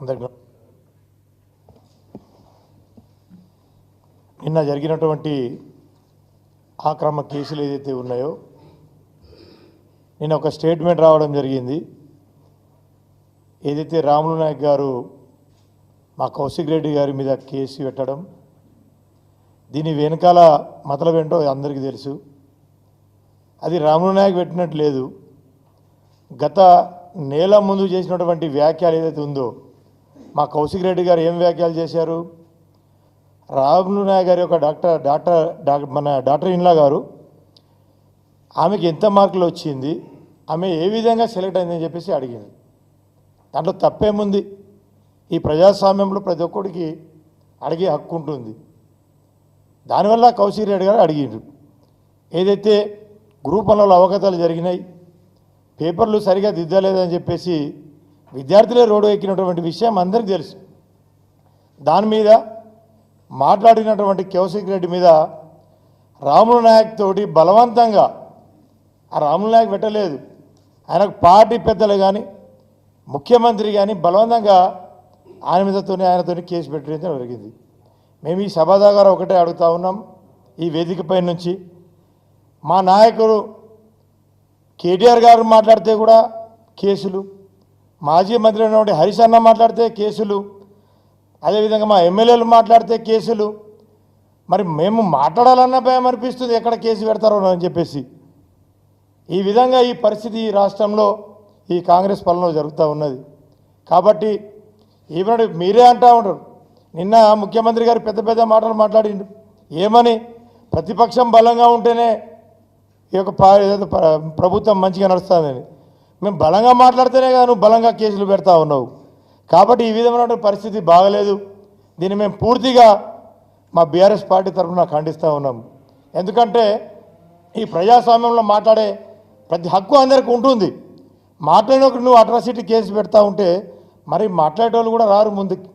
అందరికీ నిన్న జరిగినటువంటి ఆక్రమణ కేసులు ఏదైతే ఉన్నాయో నిన్న ఒక స్టేట్మెంట్ రావడం జరిగింది. ఏదైతే రాములు నాయక్ గారు మా కౌశిక్ రెడ్డి గారి మీద కేసు పెట్టడం, దీని వెనకాల మతలబ్ ఏంటో అందరికీ తెలుసు. అది రాములు నాయక్ పెట్టినట్టు లేదు. గత నెల ముందు చేసినటువంటి వ్యాఖ్యలు ఏదైతే ఉందో, మా కౌశిక్ రెడ్డి గారు ఏం వ్యాఖ్యలు చేశారు, రాములు నాయక్ గారి యొక్క డాక్టర్ ఇన్లా గారు ఆమెకి ఎంత మార్కులు వచ్చింది, ఆమె ఏ విధంగా సెలెక్ట్ అయిందని చెప్పేసి అడిగింది. దాంట్లో తప్పేముంది? ఈ ప్రజాస్వామ్యంలో ప్రతి ఒక్కడికి అడిగే హక్కు ఉంటుంది. దానివల్ల కౌశిక్ రెడ్డి గారు అడిగిండ్రు. ఏదైతే గ్రూప్ 1లో అవగతాలు జరిగినాయి, పేపర్లు సరిగా దిద్దలేదని చెప్పేసి విద్యార్థులే రోడ్డు ఎక్కినటువంటి విషయం అందరికీ తెలుసు. దాని మీద మాట్లాడినటువంటి కౌశిక్ రెడ్డి మీద రాములు నాయక్ తోటి బలవంతంగా, ఆ రాములు నాయక్ పెట్టలేదు, ఆయనకు పార్టీ పెద్దలు కానీ ముఖ్యమంత్రి కానీ బలవంతంగా ఆయనతో కేసు పెట్టడం జరిగింది. మేము ఈ సభ దగ్గర ఒకటే అడుగుతా ఉన్నాం, ఈ వేదికపై నుంచి మా నాయకుడు కేటీఆర్ గారు మాట్లాడితే కూడా కేసులు, మాజీ మంత్రి అయినటువంటి హరీష్ అన్న మాట్లాడితే కేసులు, అదేవిధంగా మా ఎమ్మెల్యేలు మాట్లాడితే కేసులు. మరి మేము మాట్లాడాలన్న భయం అనిపిస్తుంది, ఎక్కడ కేసు పెడతారో అని చెప్పేసి. ఈ విధంగా ఈ పరిస్థితి ఈ రాష్ట్రంలో ఈ కాంగ్రెస్ పాలనలో జరుగుతూ ఉన్నది. కాబట్టి ఈవెన్ మీరే అంటూ ఉంటారు, నిన్న ముఖ్యమంత్రి గారు పెద్ద పెద్ద మాటలు మాట్లాడిండు. ఏమని? ప్రతిపక్షం బలంగా ఉంటేనే ఈ యొక్క ప్రభుత్వం మంచిగా నడుస్తుందని. మేము బలంగా మాట్లాడితేనే కదా నువ్వు బలంగా కేసులు పెడతా ఉన్నావు. కాబట్టి ఈ విధమైన పరిస్థితి బాగలేదు. దీన్ని మేము పూర్తిగా మా బీఆర్ఎస్ పార్టీ తరఫున ఖండిస్తూ ఉన్నాం. ఎందుకంటే ఈ ప్రజాస్వామ్యంలో మాట్లాడే ప్రతి హక్కు అందరికీ ఉంటుంది. మాట్లాడినప్పుడు నువ్వు అట్రాసిటీ కేసు పెడతా ఉంటే మరి మాట్లాడేటోళ్ళు కూడా రారు ముందుకు.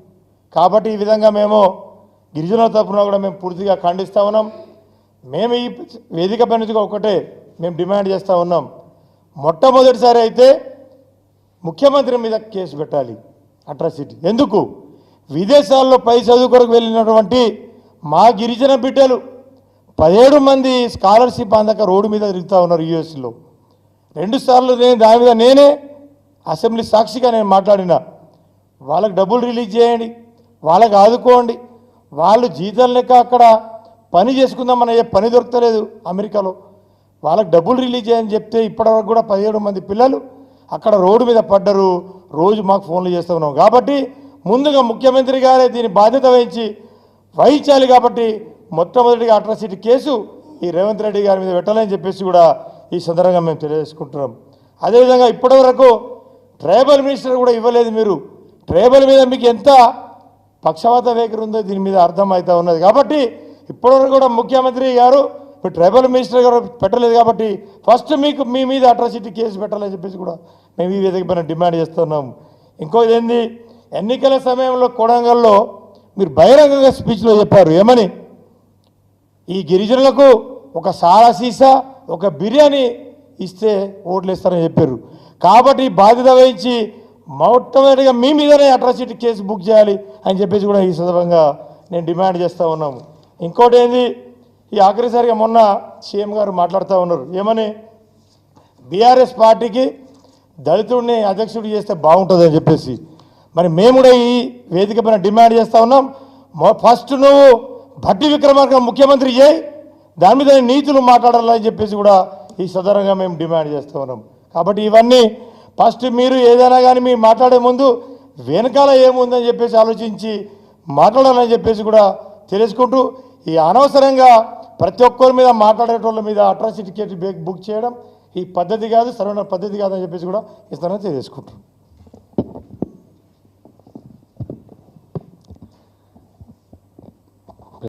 కాబట్టి ఈ విధంగా మేము గిరిజనుల తరఫున కూడా మేము పూర్తిగా ఖండిస్తూ ఉన్నాం. మేము ఈ వేదికపై నుంచి ఒకటే మేము డిమాండ్ చేస్తూ ఉన్నాం, మొట్టమొదటిసారి అయితే ముఖ్యమంత్రి మీద కేసు పెట్టాలి అట్రాసిటీ. ఎందుకు? విదేశాల్లో పై చదువు కొరకు వెళ్ళినటువంటి మా గిరిజన బిడ్డలు 17 మంది స్కాలర్షిప్ అందక రోడ్డు మీద తిరుగుతూ ఉన్నారు యూఎస్లో. 2 సార్లు దాని మీద నేనే అసెంబ్లీ సాక్షిగా నేను మాట్లాడినా. వాళ్ళకి డబ్బులు రిలీజ్ చేయండి, వాళ్ళకి ఆదుకోండి, వాళ్ళు జీతం లెక్క అక్కడ పని చేసుకుందామన్న ఏ పని దొరకలేదు అమెరికాలో. వాళ్ళకి డబ్బులు రిలీజ్ చేయని చెప్తే ఇప్పటివరకు కూడా 17 మంది పిల్లలు అక్కడ రోడ్డు మీద పడ్డరు. రోజు మాకు ఫోన్లు చేస్తూ ఉన్నాం. కాబట్టి ముందుగా ముఖ్యమంత్రి గారే దీని బాధ్యత వహించాలి. కాబట్టి మొట్టమొదటిగా అట్రాసిటీ కేసు ఈ రేవంత్ రెడ్డి గారి మీద పెట్టాలని చెప్పేసి కూడా ఈ సందర్భంగా మేము తెలియజేసుకుంటున్నాం. అదేవిధంగా ఇప్పటివరకు ట్రైబల్ మినిస్టర్ కూడా ఇవ్వలేదు. మీరు ట్రైబల్ మీద మీకు ఎంత పక్షపాత వైఖరి ఉందో దీని మీద అర్థమవుతూ ఉన్నది. కాబట్టి ఇప్పటివరకు కూడా ముఖ్యమంత్రి గారు ట్రైబల్ మినిస్టర్ గారు పెట్టలేదు. కాబట్టి ఫస్ట్ మీ మీద అట్రాసిటీ కేసు పెట్టాలని చెప్పేసి కూడా మేము ఈ వేదిక పైన డిమాండ్ చేస్తున్నాం. ఇంకోది ఏంది, ఎన్నికల సమయంలో కొడంగల్లో మీరు బహిరంగంగా స్పీచ్లో చెప్పారు, ఏమని? ఈ గిరిజనులకు ఒక సారా సీసా ఒక బిర్యానీ ఇస్తే ఓట్లు ఇస్తారని చెప్పారు. కాబట్టి బాధ్యత వహించి మొట్టమొదటిగా మీ మీదనే అట్రాసిటీ కేసు బుక్ చేయాలి అని చెప్పేసి కూడా ఈ సందర్భంగా నేను డిమాండ్ చేస్తూ ఉన్నాము. ఇంకోటి ఏంది, ఈ ఆఖరిసారిగా మొన్న సీఎం గారు మాట్లాడుతూ ఉన్నారు, ఏమని? బీఆర్ఎస్ పార్టీకి దళితుడిని అధ్యక్షుడు చేస్తే బాగుంటుందని చెప్పేసి. మరి మేము కూడా ఈ వేదిక పైన డిమాండ్ చేస్తూ ఉన్నాం, ఫస్ట్ నువ్వు భట్టి విక్రమార్క ముఖ్యమంత్రి చేయి, దాని మీద నీతులు మాట్లాడాలని చెప్పేసి కూడా ఈ సందర్భంగా మేము డిమాండ్ చేస్తూ ఉన్నాం. కాబట్టి ఇవన్నీ ఫస్ట్ మీరు ఏదైనా కానీ మీరు మాట్లాడే ముందు వెనకాల ఏముందని చెప్పేసి ఆలోచించి మాట్లాడాలని చెప్పేసి కూడా తెలుసుకుంటూ, ఈ అనవసరంగా ప్రతి ఒక్కరి మీద మాట్లాడేటోళ్ళ మీద అట్రాసిటీ కేసు బుక్ చేయడం ఈ పద్ధతి కాదు, సరైన పద్ధతి కాదని చెప్పేసి కూడా ఈ స్థానం తెలియజేసుకుంటాం.